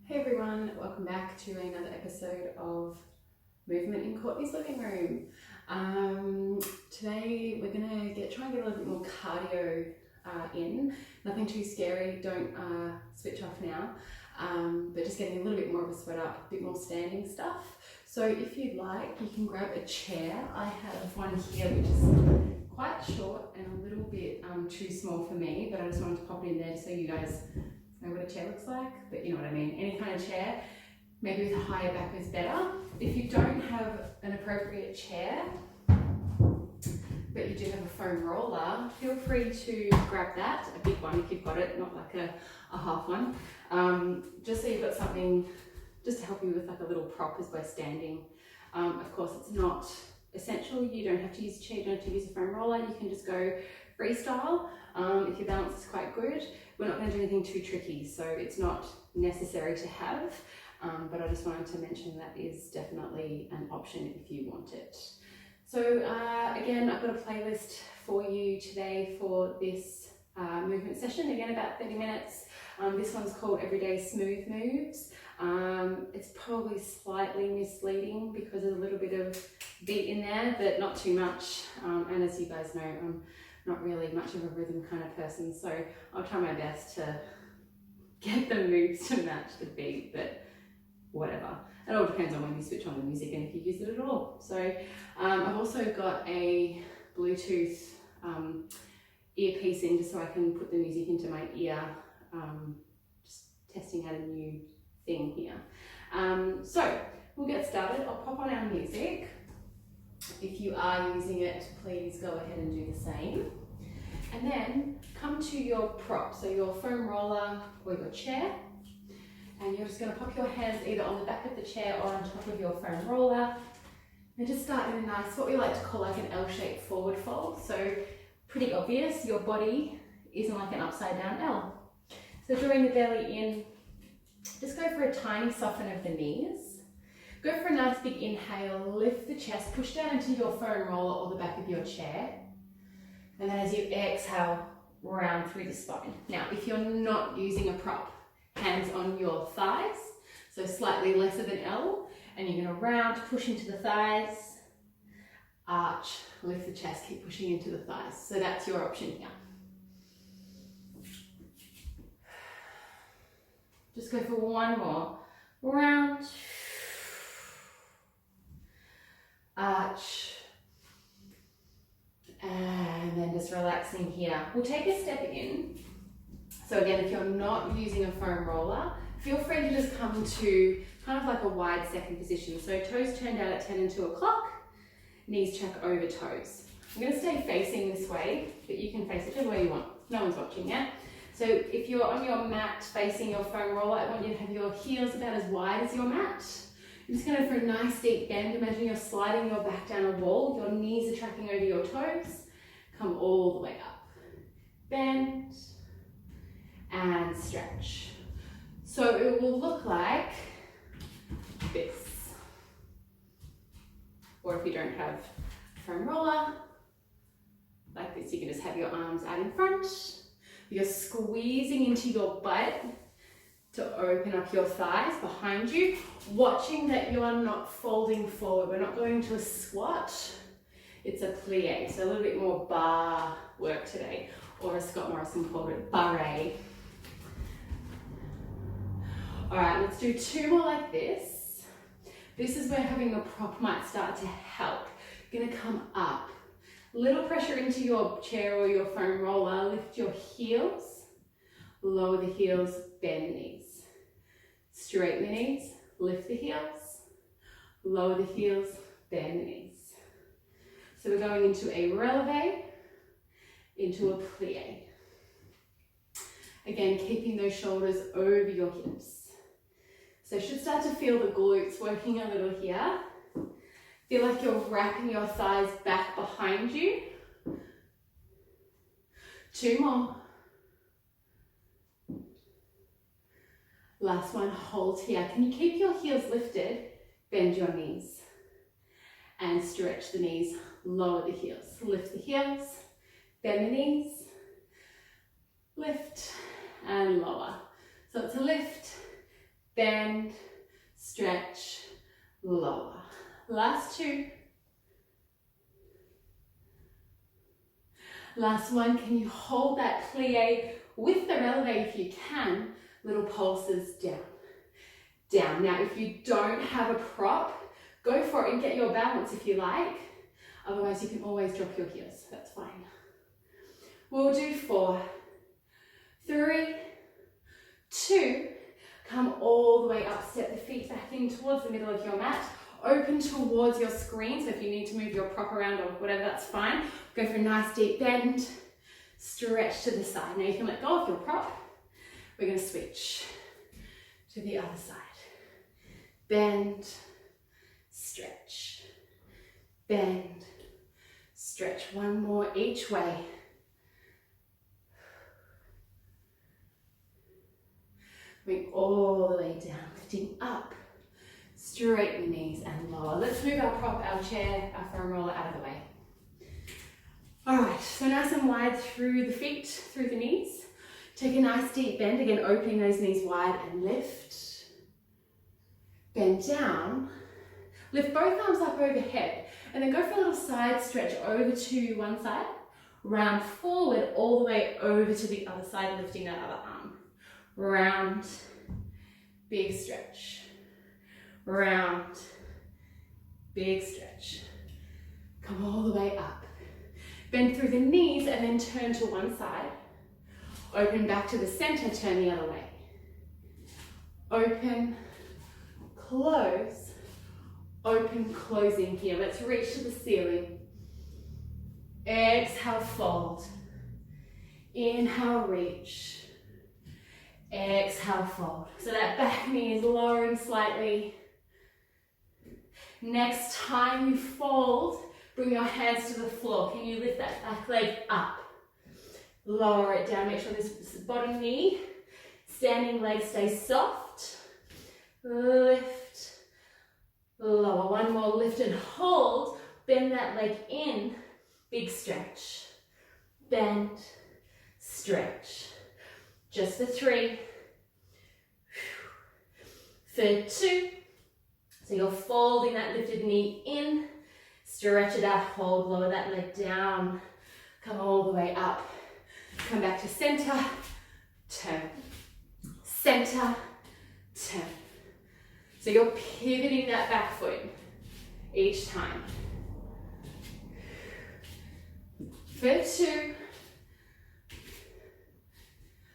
Hey everyone, welcome back to another episode of Movement in Courtney's Living Room. Today we're going to try and get a little bit more cardio in. Nothing too scary, don't switch off now, but just getting a little bit more of a sweat up, a bit more standing stuff. So if you'd like, you can grab a chair. I have one here which is quite short and a little bit too small for me, but I just wanted to pop it in there so you guys know what a chair looks like, but you know what I mean. Any kind of chair, maybe with a higher back is better. If you don't have an appropriate chair, but you do have a foam roller, feel free to grab that, a big one if you've got it, not like a half one. Just so you've got something just to help you with like a little prop as we're standing. Of course, it's not essential. You don't have to use a chair, you don't have to use a foam roller. You can just go freestyle if your balance is quite good. We're not going to do anything too tricky, so it's not necessary to have, but I just wanted to mention that is definitely an option if you want it. So again, I've got a playlist for you today for this movement session, again about 30 minutes. This one's called Everyday Smooth Moves. It's probably slightly misleading because there's a little bit of beat in there, but not too much, and as you guys know, I'm not really much of a rhythm kind of person, so I'll try my best to get the moves to match the beat, but whatever. It all depends on when you switch on the music and if you use it at all. So I've also got a Bluetooth earpiece in just so I can put the music into my ear, just testing out a new thing here. So we'll get started. I'll pop on our music. If you are using it, please go ahead and do the same. And then come to your prop, so your foam roller or your chair, and you're just going to pop your hands either on the back of the chair or on top of your foam roller. And just start in a nice, what we like to call like an L-shaped forward fold. So pretty obvious, your body isn't like an upside down L. So drawing the belly in, just go for a tiny soften of the knees. Go for a nice big inhale, lift the chest, push down into your foam roller or the back of your chair. And then as you exhale, round through the spine. Now, if you're not using a prop, hands on your thighs, so slightly lesser than L, and you're gonna round, push into the thighs, arch, lift the chest, keep pushing into the thighs. So that's your option here. Just go for one more. Round, arch, and then just relaxing here. We'll take a step in. So again, if you're not using a foam roller, feel free to just come to kind of like a wide second position. So toes turned out at 10 and 2 o'clock, knees chuck over toes. I'm going to stay facing this way, but you can face whichever way you want. No one's watching yet. So if you're on your mat facing your foam roller, I want you to have your heels about as wide as your mat. You're just going to go for a nice deep bend. Imagine you're sliding your back down a wall. Your knees are tracking over your toes. Come all the way up. Bend and stretch. So it will look like this. Or if you don't have a foam roller, like this, you can just have your arms out in front. You're squeezing into your butt to open up your thighs behind you, watching that you are not folding forward. We're not going to a squat, it's a plie. So a little bit more bar work today, or as Scott Morrison called it, barre. All right, let's do two more like this. This is where having a prop might start to help. You're gonna come up. Little pressure into your chair or your foam roller. Lift your heels, lower the heels, bend the knees. Straighten the knees, lift the heels, lower the heels, bend the knees. So we're going into a releve, into a plie. Again, keeping those shoulders over your hips. So you should start to feel the glutes working a little here. Feel like you're wrapping your thighs back behind you. Two more. Last one, hold here. Can you keep your heels lifted? Bend your knees and stretch the knees, lower the heels. Lift the heels, bend the knees, lift and lower. So it's a lift, bend, stretch, lower. Last two. Last one, can you hold that plie with the releve if you can? Little pulses down, down. Now, if you don't have a prop, go for it and get your balance if you like. Otherwise, you can always drop your heels, that's fine. We'll do 4, 3, 2, come all the way up, step the feet back in towards the middle of your mat, open towards your screen, so if you need to move your prop around or whatever, that's fine. Go for a nice deep bend, stretch to the side. Now you can let go of your prop. We're going to switch to the other side. Bend, stretch, bend, stretch. One more each way. Bring all the way down, lifting up. Straighten the knees and lower. Let's move our prop, our chair, our foam roller out of the way. All right, so nice and wide through the feet, through the knees. Take a nice deep bend, again opening those knees wide and lift. Bend down. Lift both arms up overhead and then go for a little side stretch over to one side. Round forward all the way over to the other side, lifting that other arm. Round, big stretch. Round, big stretch. Come all the way up. Bend through the knees and then turn to one side. Open back to the center, turn the other way. Open, close, open, closing here. Let's reach to the ceiling. Exhale, fold. Inhale, reach. Exhale, fold. So that back knee is lowering slightly. Next time you fold, bring your hands to the floor. Can you lift that back leg up? Lower it down. Make sure this bottom knee, standing leg stays soft. Lift, lower. One more, lift and hold. Bend that leg in. Big stretch. Bend, stretch. Just for 3. For 2. So you're folding that lifted knee in, stretch it out, hold, lower that leg down, come all the way up, come back to center, turn, center, turn. So you're pivoting that back foot each time. For 2.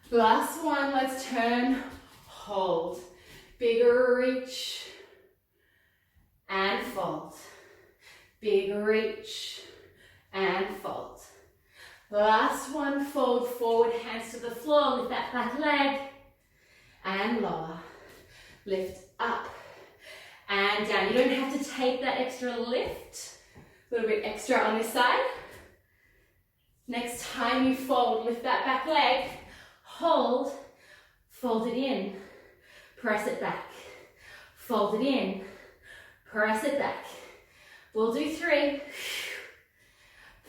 Last one, let's turn, hold, bigger reach, and fold. Big reach and fold. Last one, fold forward, hands to the floor, lift that back leg and lower. Lift up and down. You don't have to take that extra lift. A little bit extra on this side. Next time you fold, lift that back leg, hold, fold it in, press it back, fold it in, press it back. We'll do 3.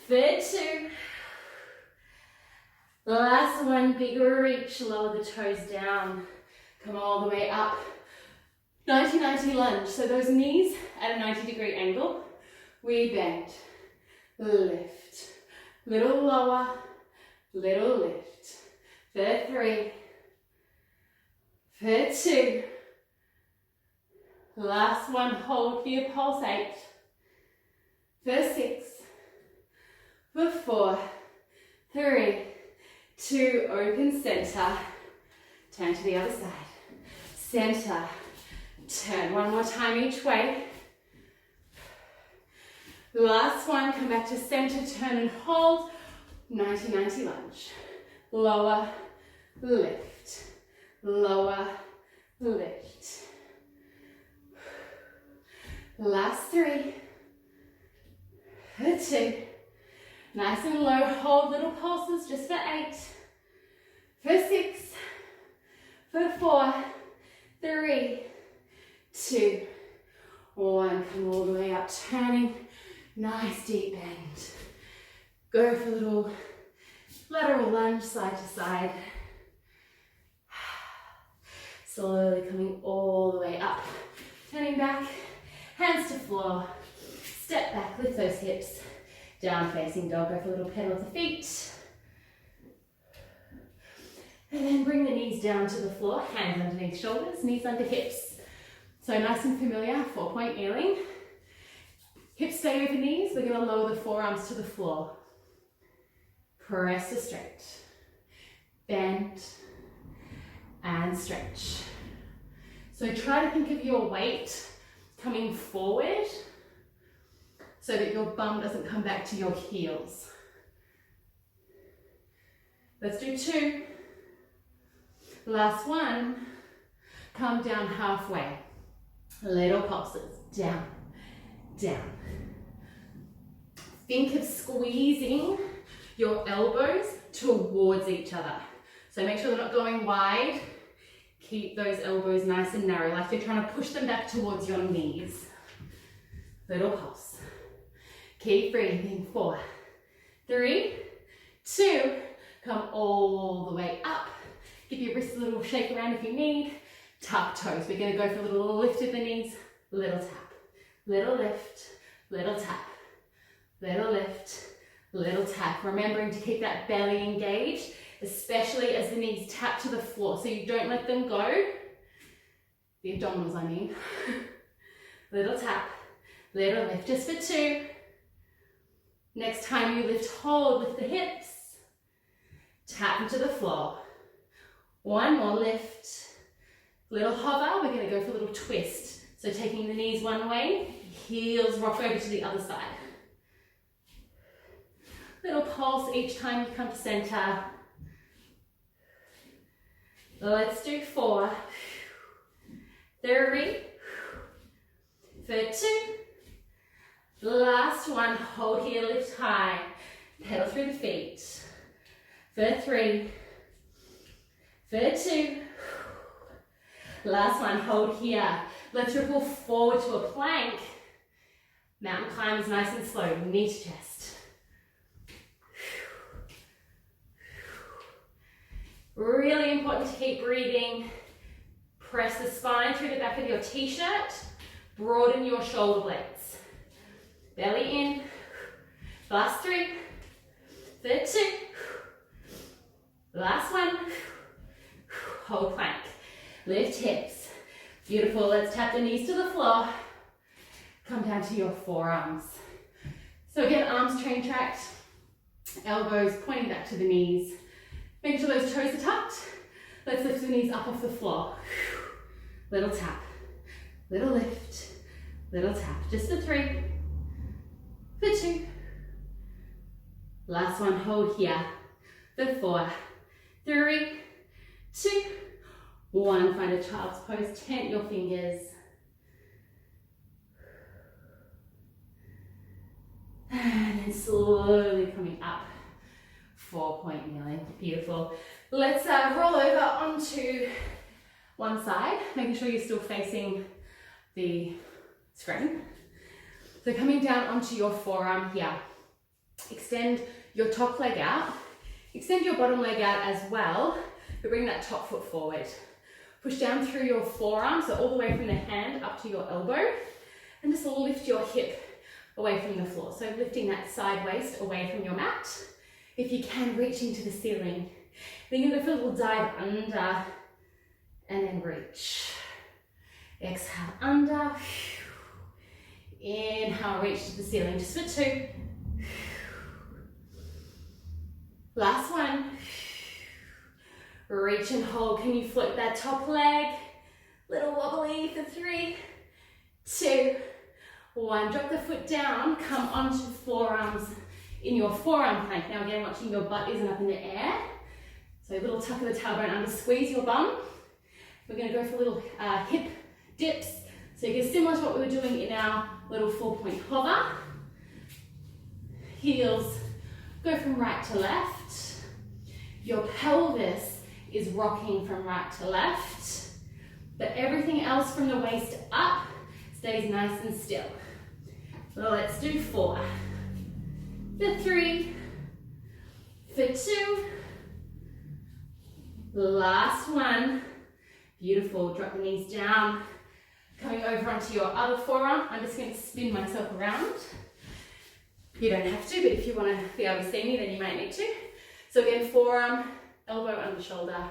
For 2. Last one, bigger reach, lower the toes down. Come all the way up. 90-90 lunge. So those knees at a 90-degree angle. We bend, lift. Little lower, little lift. For 3. For 2. Last one, hold for your pulse 8. For 6. For 4. 3. 2. Open center. Turn to the other side. Center. Turn. One more time each way. Last one, come back to center, turn and hold. 90-90 lunge. Lower, lift. Lower, lift. Last 3. For 2. Nice and low, hold little pulses just for 8. For 6. For 4. 3. 2. 1. Come all the way up, turning. Nice deep bend. Go for a little lateral lunge side to side. Slowly coming all the way up. Turning back, hands to floor. Step back, lift those hips. Down facing dog, go for a little pedal of the feet. And then bring the knees down to the floor, hands underneath shoulders, knees under hips. So nice and familiar, 4-point kneeling. Hips stay over knees, we're gonna lower the forearms to the floor. Press to straight. Bend and stretch. So try to think of your weight coming forward so that your bum doesn't come back to your heels. Let's do 2. Last one. Come down halfway. Little pulses. Down, down. Think of squeezing your elbows towards each other. So make sure they're not going wide. Keep those elbows nice and narrow, like you're trying to push them back towards your knees. Little pulse. Keep breathing. 4, 3, 2. Come all the way up. Give your wrists a little shake around if you need. Tuck toes. We're going to go for a little lift of the knees. Little tap. Little lift. Little tap. Little lift. Little tap. Remembering to keep that belly engaged, especially as the knees tap to the floor, so you don't let them go. The abdominals, I mean. Little tap. Little lift. Just for 2. Next time you lift, hold, lift the hips. Tap into the floor. 1 more lift. Little hover, we're going to go for a little twist. So taking the knees one way, heels rock over to the other side. Little pulse each time you come to center. Let's do 4, 3, for 2. Last one, hold here, lift high. Pedal through the feet. For 3, for 2. Last one, hold here. Let's ripple forward to a plank. Mountain climb is nice and slow, knee to chest. Really important to keep breathing. Press the spine through the back of your t-shirt. Broaden your shoulder blades. Belly in. Last 3. For 2. Last one. Hold plank. Lift hips. Beautiful. Let's tap the knees to the floor. Come down to your forearms. So again, arms train tracked. Elbows pointing back to the knees. Make sure those toes are tucked. Let's lift the knees up off the floor. Little tap. Little lift. Little tap. Just for 3. For 2. Last one, hold here. For 4. 3, 2, 1. Find a child's pose. Tent your fingers. And then slowly coming up. 4-point kneeling. Beautiful. Let's roll over onto one side, making sure you're still facing the screen. So coming down onto your forearm here. Extend your top leg out. Extend your bottom leg out as well, but bring that top foot forward. Push down through your forearm, so all the way from the hand up to your elbow, and just lift your hip away from the floor. So lifting that side waist away from your mat. If you can, reaching to the ceiling. Then you're going to go for a little dive under and then reach. Exhale under. Inhale, reach to the ceiling just for 2. Last one. Reach and hold. Can you float that top leg? Little wobbly for 3, 2, 1. Drop the foot down. Come onto forearms in your forearm plank. Now again, watching your butt isn't up in the air. So a little tuck of the tailbone under, squeeze your bum. We're going to go for little hip dips. So again, similar to what we were doing in our little 4-point hover. Heels go from right to left. Your pelvis is rocking from right to left. But everything else from the waist up stays nice and still. So let's do 4. For 3, for 2, last one, Beautiful. Drop the knees down. Coming over onto your other forearm. I'm just going to spin myself around. You don't have to, but if you want to be able to see me, then you might need to. So again, forearm, elbow under shoulder.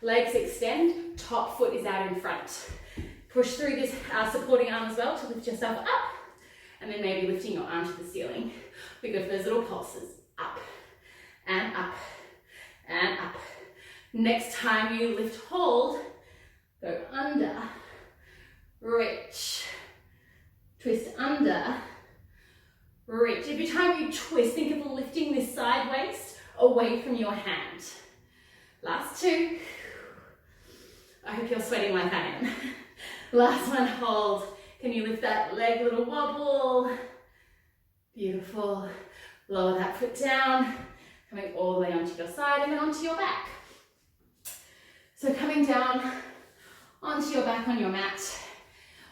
Legs extend, top foot is out in front. Push through this supporting arm as well to lift yourself up. And then maybe lifting your arm to the ceiling. We go for those little pulses. Up and up and up. Next time you lift, hold, go under, reach, twist under, reach. Every time you twist, think of lifting this side waist away from your hand. Last two. I hope you're sweating like I am. Last one, hold. Can you lift that leg, little wobble? Beautiful. Lower that foot down, coming all the way onto your side and then onto your back. So coming down onto your back on your mat.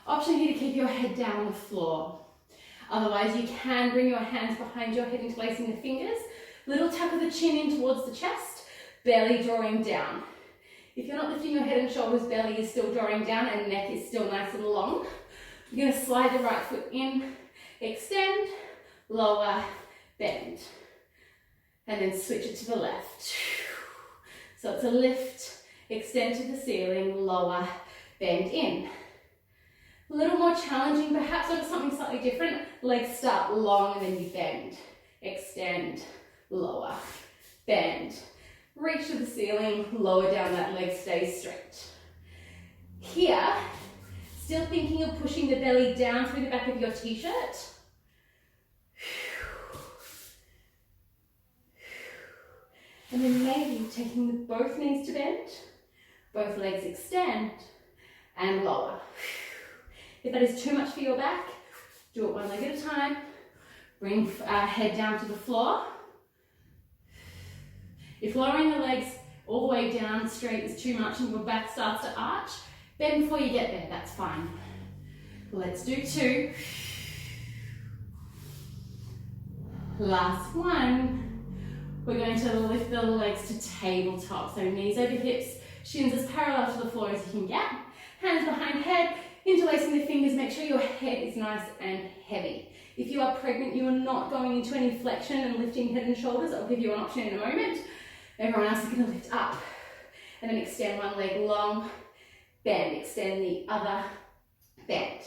Option here to keep your head down on the floor. Otherwise, you can bring your hands behind your head, interlacing the fingers. Little tuck of the chin in towards the chest, belly drawing down. If you're not lifting your head and shoulders, belly is still drawing down and neck is still nice and long. You're going to slide the right foot in, extend, lower, bend. And then switch it to the left. So it's a lift, extend to the ceiling, lower, bend in. A little more challenging, perhaps onto something slightly different. Legs start long and then you bend. Extend, lower, bend. Reach to the ceiling, lower down, that leg stays straight. Here, still thinking of pushing the belly down through the back of your t-shirt. And then maybe taking both knees to bend, both legs extend, and lower. If that is too much for your back, do it one leg at a time. Bring head down to the floor. If lowering the legs all the way down straight is too much and your back starts to arch, bend before you get there, that's fine. Let's do two. Last one. We're going to lift the legs to tabletop. So knees over hips, shins as parallel to the floor as you can get. Hands behind head, interlacing the fingers, make sure your head is nice and heavy. If you are pregnant, you are not going into any flexion and lifting head and shoulders. I'll give you an option in a moment. Everyone else is going to lift up and then extend one leg long, bend, extend the other, bend.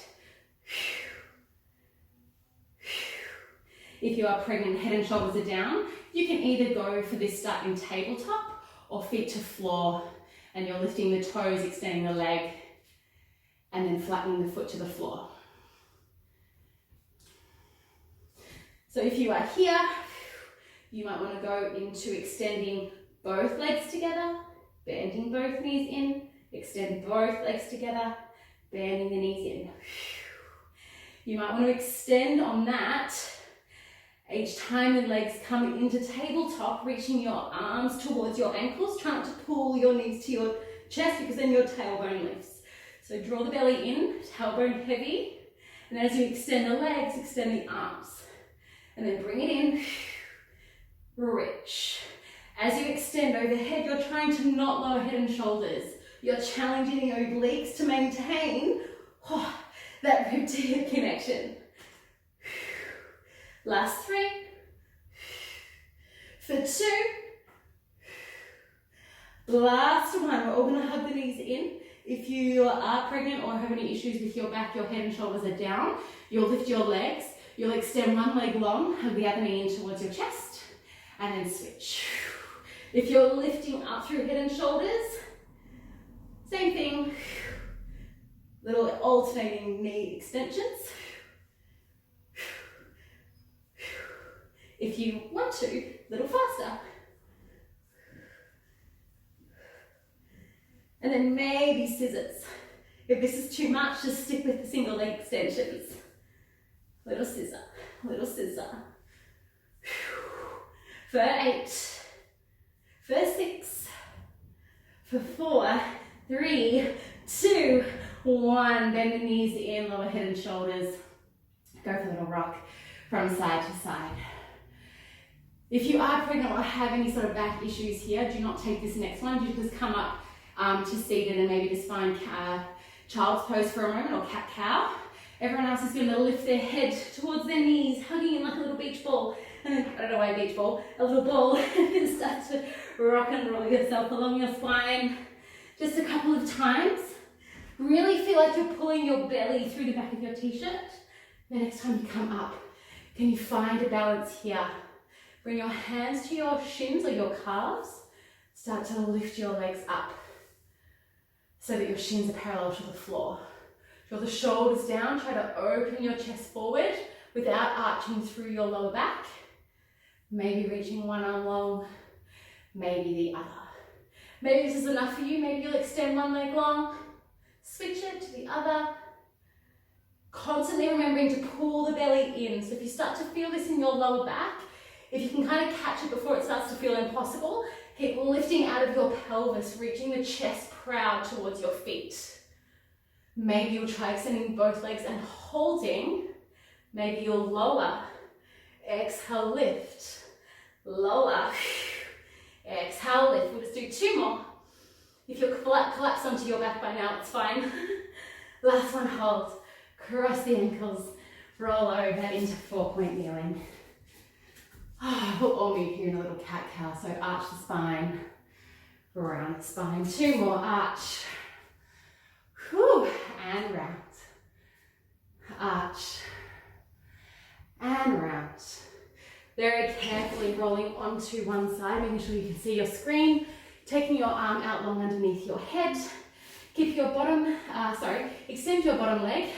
If you are pregnant, head and shoulders are down, you can either go for this start in tabletop or feet to floor, and you're lifting the toes, extending the leg, and then flattening the foot to the floor. So if you are here, you might want to go into extending both legs together, bending both knees in, extend both legs together, bending the knees in. You might want to extend on that. Each time the legs come into tabletop, reaching your arms towards your ankles, try not to pull your knees to your chest because then your tailbone lifts. So draw the belly in, tailbone heavy, and as you extend the legs, extend the arms. And then bring it in, reach. As you extend overhead, you're trying to not lower head and shoulders. You're challenging the obliques to maintain that rib to hip connection. Last three. For two. Last one. We're all going to hug the knees in. If you are pregnant or have any issues with your back, your head and shoulders are down, you'll lift your legs. You'll extend one leg long, hug the other knee in towards your chest, and then switch. If you're lifting up through head and shoulders, same thing. Little alternating knee extensions. If you want to, a little faster. And then maybe scissors. If this is too much, just stick with the single leg extensions. Little scissor, little scissor. For 8, for 6, for 4, 3, 2, 1. Bend the knees in, lower head and shoulders. Go for a little rock from side to side. If you are pregnant or have any sort of back issues here, do not take this next one. You just come up to seated, and maybe just find child's pose for a moment, or cat-cow. Everyone else is going to lift their head towards their knees, hugging in like a little beach ball. And then, I don't know why a beach ball, a little ball, and start to rock and roll yourself along your spine. Just a couple of times. Really feel like you're pulling your belly through the back of your t-shirt. The next time you come up, can you find a balance here? Bring your hands to your shins or your calves. Start to lift your legs up so that your shins are parallel to the floor. Draw the shoulders down, try to open your chest forward without arching through your lower back. Maybe reaching one arm long, maybe the other. Maybe this is enough for you, maybe you'll extend one leg long, switch it to the other. Constantly remembering to pull the belly in. So if you start to feel this in your lower back, if you can kind of catch it before it starts to feel impossible, keep lifting out of your pelvis, reaching the chest proud towards your feet. Maybe you'll try extending both legs and holding. Maybe you'll lower. Exhale, lift. Lower. Exhale, lift. We'll just do 2 more. If you're collapsed onto your back by now, it's fine. Last one, hold. Cross the ankles. Roll over into 4-point kneeling. We'll all move here in a little cat-cow. So arch the spine. Round the spine. 2 more. Arch. Whew. And round. Arch. And round. Very carefully rolling onto one side, making sure you can see your screen. Taking your arm out long underneath your head. Keep your extend your bottom leg.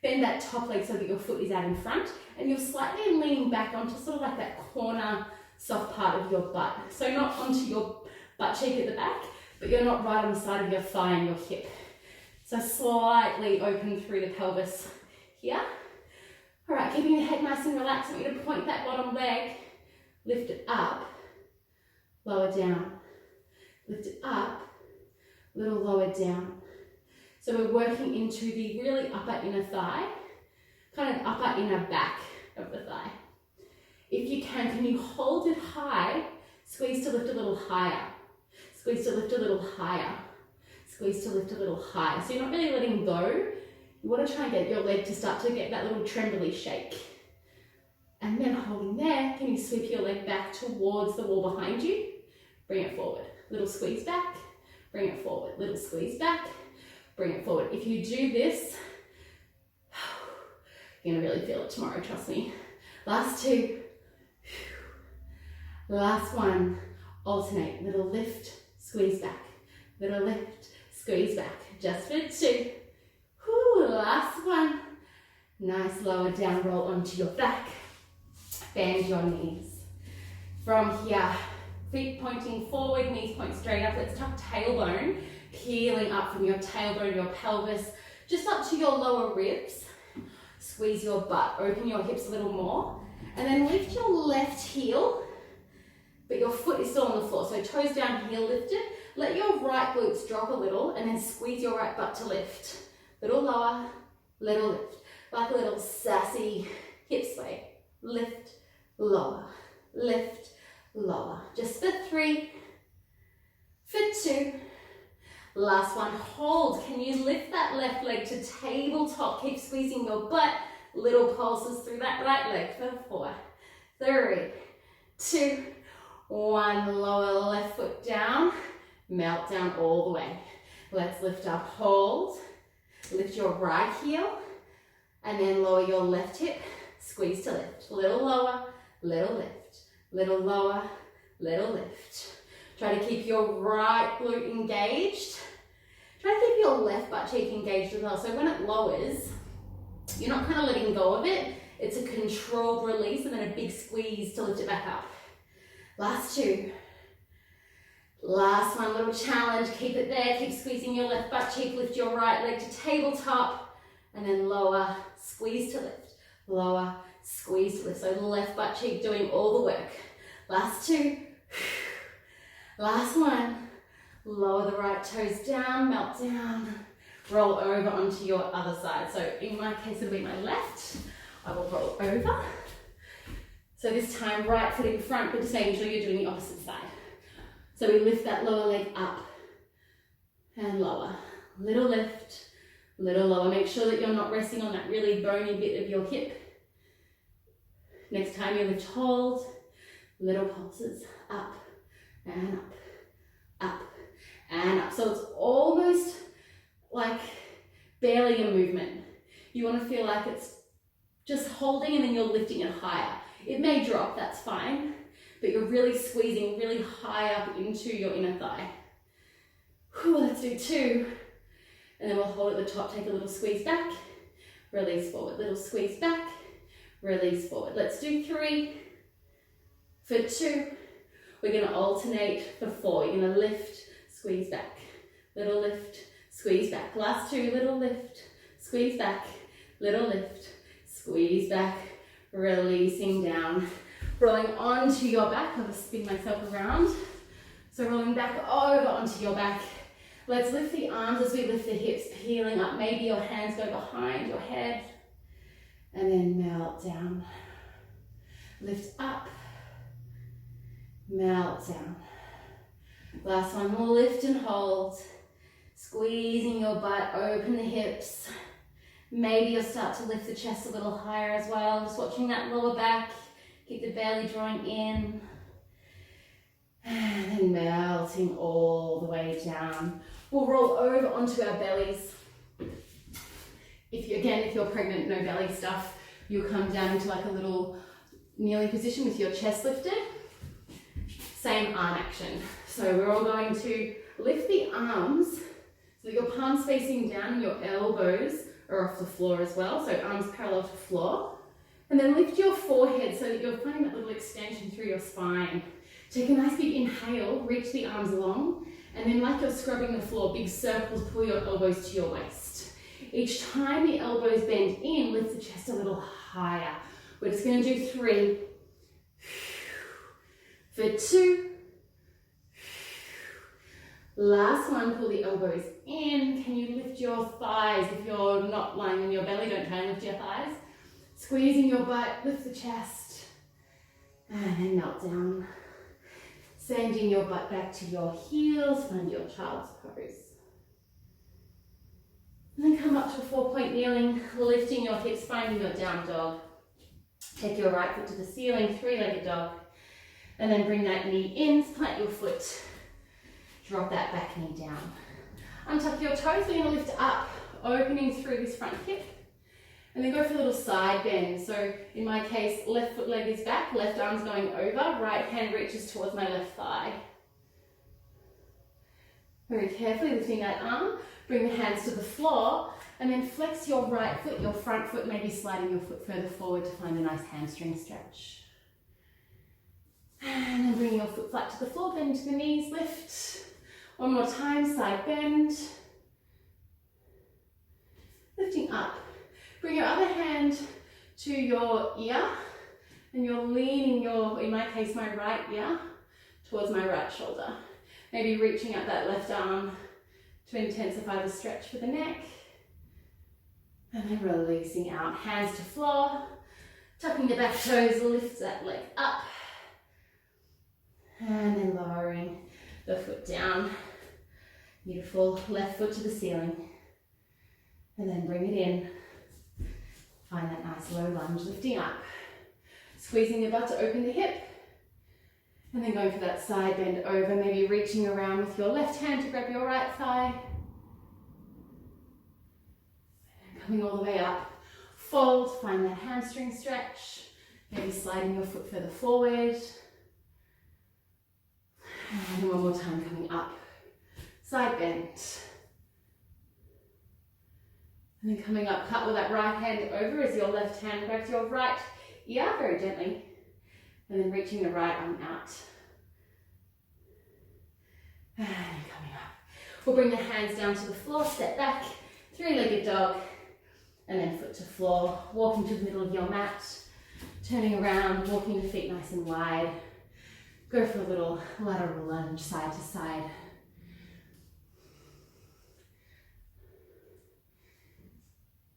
Bend that top leg so that your foot is out in front. And you're slightly leaning back onto sort of like that corner soft part of your butt. So not onto your butt cheek at the back, but you're not right on the side of your thigh and your hip. So slightly open through the pelvis here. All right, keeping your head nice and relaxed. I want you to point that bottom leg, lift it up, lower down. Lift it up, little lower down. So we're working into the really upper inner thigh, kind of upper inner back of the thigh. If you can you hold it high, squeeze to lift a little higher, squeeze to lift a little higher, squeeze to lift a little higher. So you're not really letting go. You want to try and get your leg to start to get that little trembly shake. And then holding there, can you sweep your leg back towards the wall behind you? Bring it forward. Little squeeze back, bring it forward. Little squeeze back, bring it forward. If you do this, you're gonna really feel it tomorrow, trust me. Last 2. Last one. Alternate. Little lift, squeeze back. Little lift, squeeze back. Just for 2. Last one. Nice lower down roll onto your back. Bend your knees. From here, feet pointing forward, knees point straight up. Let's tuck tailbone, peeling up from your tailbone, your pelvis, just up to your lower ribs. Squeeze your butt, open your hips a little more, and then lift your left heel, but your foot is still on the floor. So toes down, heel lifted. Let your right glutes drop a little, and then squeeze your right butt to lift. Little lower, little lift. Like a little sassy hip sway. Lift, lower, lift, lower. Just for 3, for 2. Last one, hold. Can you lift that left leg to tabletop? Keep squeezing your butt. Little pulses through that right leg for 4, 3, 2, 1. Lower left foot down. Melt down all the way. Let's lift up, hold. Lift your right heel. And then lower your left hip. Squeeze to lift. Little lower, little lift. Little lower, little lift. Try to keep your right glute engaged. Try to keep your left butt cheek engaged as well. So when it lowers, you're not kind of letting go of it. It's a controlled release and then a big squeeze to lift it back up. Last 2. Last one, little challenge. Keep it there. Keep squeezing your left butt cheek. Lift your right leg to tabletop and then lower, squeeze to lift. Lower, squeeze to lift. So left butt cheek doing all the work. Last 2. Last one. Lower the right toes down, melt down. Roll over onto your other side. So in my case, it'll be my left. I will roll over. So this time, right foot in front, but just making sure you're doing the opposite side. So we lift that lower leg up. and lower. Little lift, little lower. Make sure that you're not resting on that really bony bit of your hip. Next time you lift, hold. Little pulses, up and up, up and up. So it's almost like barely a movement. You want to feel like it's just holding and then you're lifting it higher. It may drop, that's fine, but you're really squeezing really high up into your inner thigh. Whew, let's do 2. And then we'll hold at the top, take a little squeeze back, release forward, little squeeze back, release forward. Let's do 3. For 2, we're going to alternate for 4. You're going to lift, squeeze back, little lift, squeeze back. Last 2, little lift, squeeze back, little lift, squeeze back, releasing down. Rolling onto your back, I'll just spin myself around. So rolling back over onto your back. Let's lift the arms as we lift the hips, peeling up. Maybe your hands go behind your head. And then melt down. Lift up. Melt down. Last one, we'll lift and hold. Squeezing your butt, open the hips. Maybe you'll start to lift the chest a little higher as well. Just watching that lower back. Keep the belly drawing in. And then melting all the way down. We'll roll over onto our bellies. If you're pregnant, no belly stuff, you'll come down into like a little kneeling position with your chest lifted. Same arm action. So we're all going to lift the arms so that your palms facing down and your elbows are off the floor as well. So arms parallel to floor. And then lift your forehead so that you're finding that little extension through your spine. Take a nice big inhale, reach the arms along, and then like you're scrubbing the floor, big circles, pull your elbows to your waist. Each time the elbows bend in, lift the chest a little higher. We're just going to do 3. For 2. Last one, pull the elbows in. Can you lift your thighs? If you're not lying on your belly, don't try and lift your thighs. Squeezing your butt, lift the chest, and then melt down. Sending your butt back to your heels, find your child's pose. And then come up to a 4-point kneeling, lifting your hips, finding your down dog. Take your right foot to the ceiling, 3-legged dog. And then bring that knee in, plant your foot. Drop that back knee down. Untuck your toes, we're going to lift up, opening through this front hip. And then go for a little side bend. So in my case, left foot leg is back, left arm's going over, right hand reaches towards my left thigh. Very carefully lifting that arm, bring the hands to the floor, and then flex your right foot, your front foot, maybe sliding your foot further forward to find a nice hamstring stretch. And then bring your foot flat to the floor, bend to the knees, lift. One more time, side bend. Lifting up. Bring your other hand to your ear and you're leaning your, in my case, my right ear towards my right shoulder. Maybe reaching out that left arm to intensify the stretch for the neck. And then releasing out, hands to floor, tucking the back toes, lift that leg up. And then lowering the foot down. Beautiful, left foot to the ceiling. And then bring it in. Find that nice low lunge, lifting up. Squeezing the butt to open the hip. And then going for that side bend over, maybe reaching around with your left hand to grab your right thigh. And coming all the way up. Fold, find that hamstring stretch. Maybe sliding your foot further forward. And one more time coming up. Side bend. And then coming up, cut with that right hand over as your left hand grabs your right ear very gently. And then reaching the right arm out. And coming up. We'll bring the hands down to the floor, step back, 3-legged dog. And then foot to floor, walking to the middle of your mat. Turning around, walking the feet nice and wide. Go for a little lateral lunge, side to side.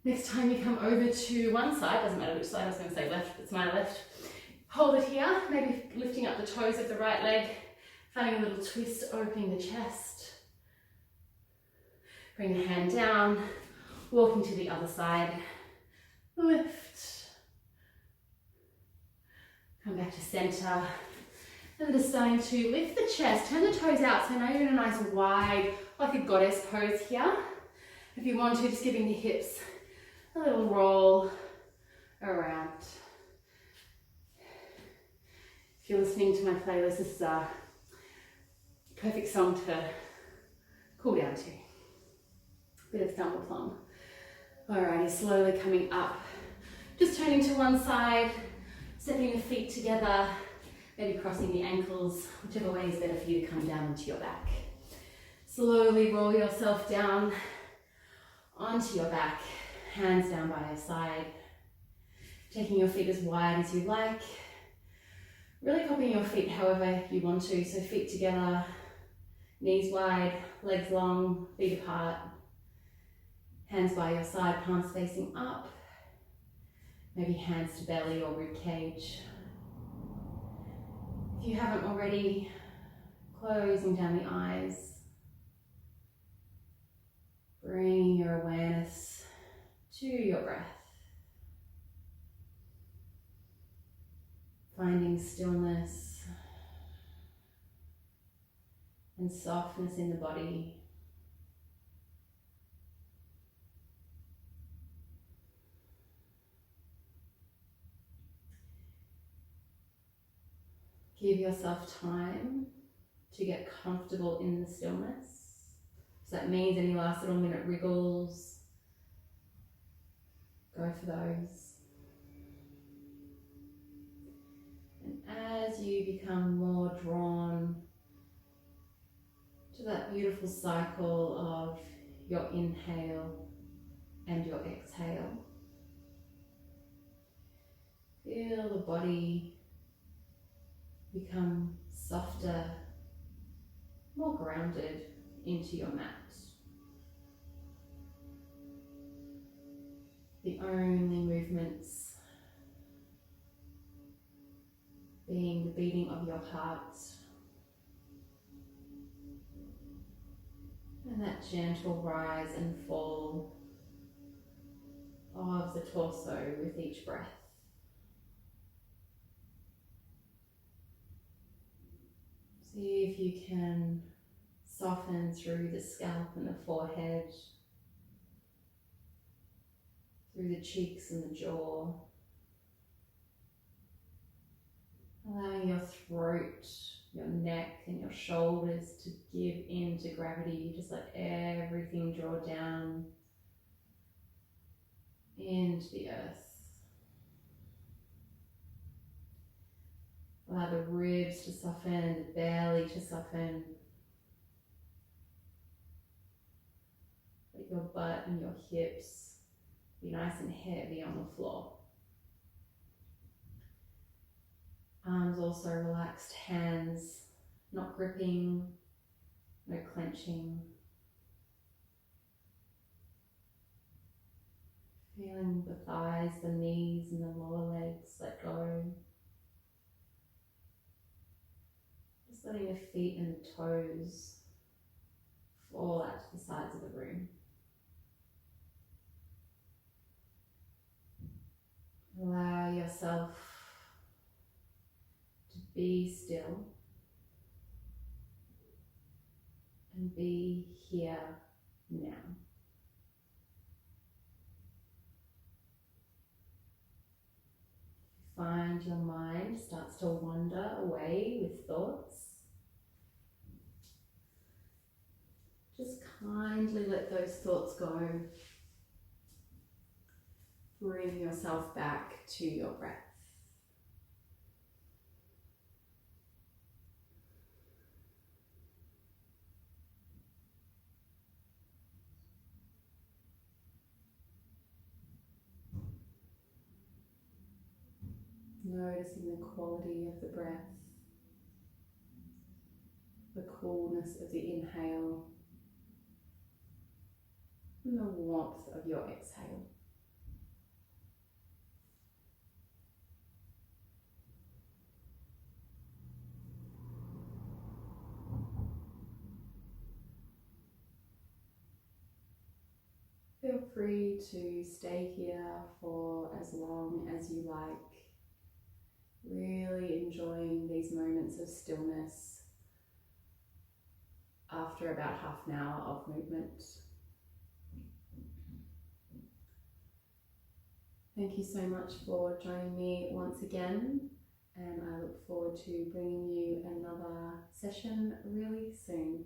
Next time you come over to one side, doesn't matter which side, I was going to say left, it's my left. Hold it here, maybe lifting up the toes of the right leg, finding a little twist, opening the chest. Bring the hand down, walking to the other side, lift, come back to center, and just starting to lift the chest, turn the toes out, so now you're in a nice wide, like a goddess pose here. If you want to, just giving the hips a little roll around. If you're listening to my playlist, this is a perfect song to cool down to. Bit of thumble thumb. Alrighty, slowly coming up. Just turning to one side, stepping the feet together, maybe crossing the ankles, whichever way is better for you to come down into your back. Slowly roll yourself down onto your back, hands down by your side, taking your feet as wide as you like, really popping your feet however you want to, so feet together, knees wide, legs long, feet apart, hands by your side, palms facing up, maybe hands to belly or rib cage. If you haven't already, closing down the eyes, bringing your awareness to your breath, finding stillness and softness in the body. Give yourself time to get comfortable in the stillness. So that means any last little minute wriggles, go for those. And as you become more drawn to that beautiful cycle of your inhale and your exhale, feel the body become softer, more grounded into your mat. The only movements being the beating of your heart and that gentle rise and fall of the torso with each breath. See if you can soften through the scalp and the forehead, through the cheeks and the jaw, allowing your throat, your neck and your shoulders to give in to gravity. Just let everything draw down into the earth. Allow the ribs to soften, the belly to soften. Let your butt and your hips be nice and heavy on the floor. Arms also relaxed, hands not gripping, no clenching. Feeling the thighs, the knees and the lower legs let go. Just letting the feet and the toes fall out to the sides of the room. Allow yourself to be still and be here now. Find your mind starts to wander away with thoughts. Just kindly let those thoughts go. Bring yourself back to your breath. Noticing the quality of the breath, the coolness of the inhale, and the warmth of your exhale. free to stay here for as long as you like, really enjoying these moments of stillness after about half an hour of movement. Thank you so much for joining me once again, and I look forward to bringing you another session really soon.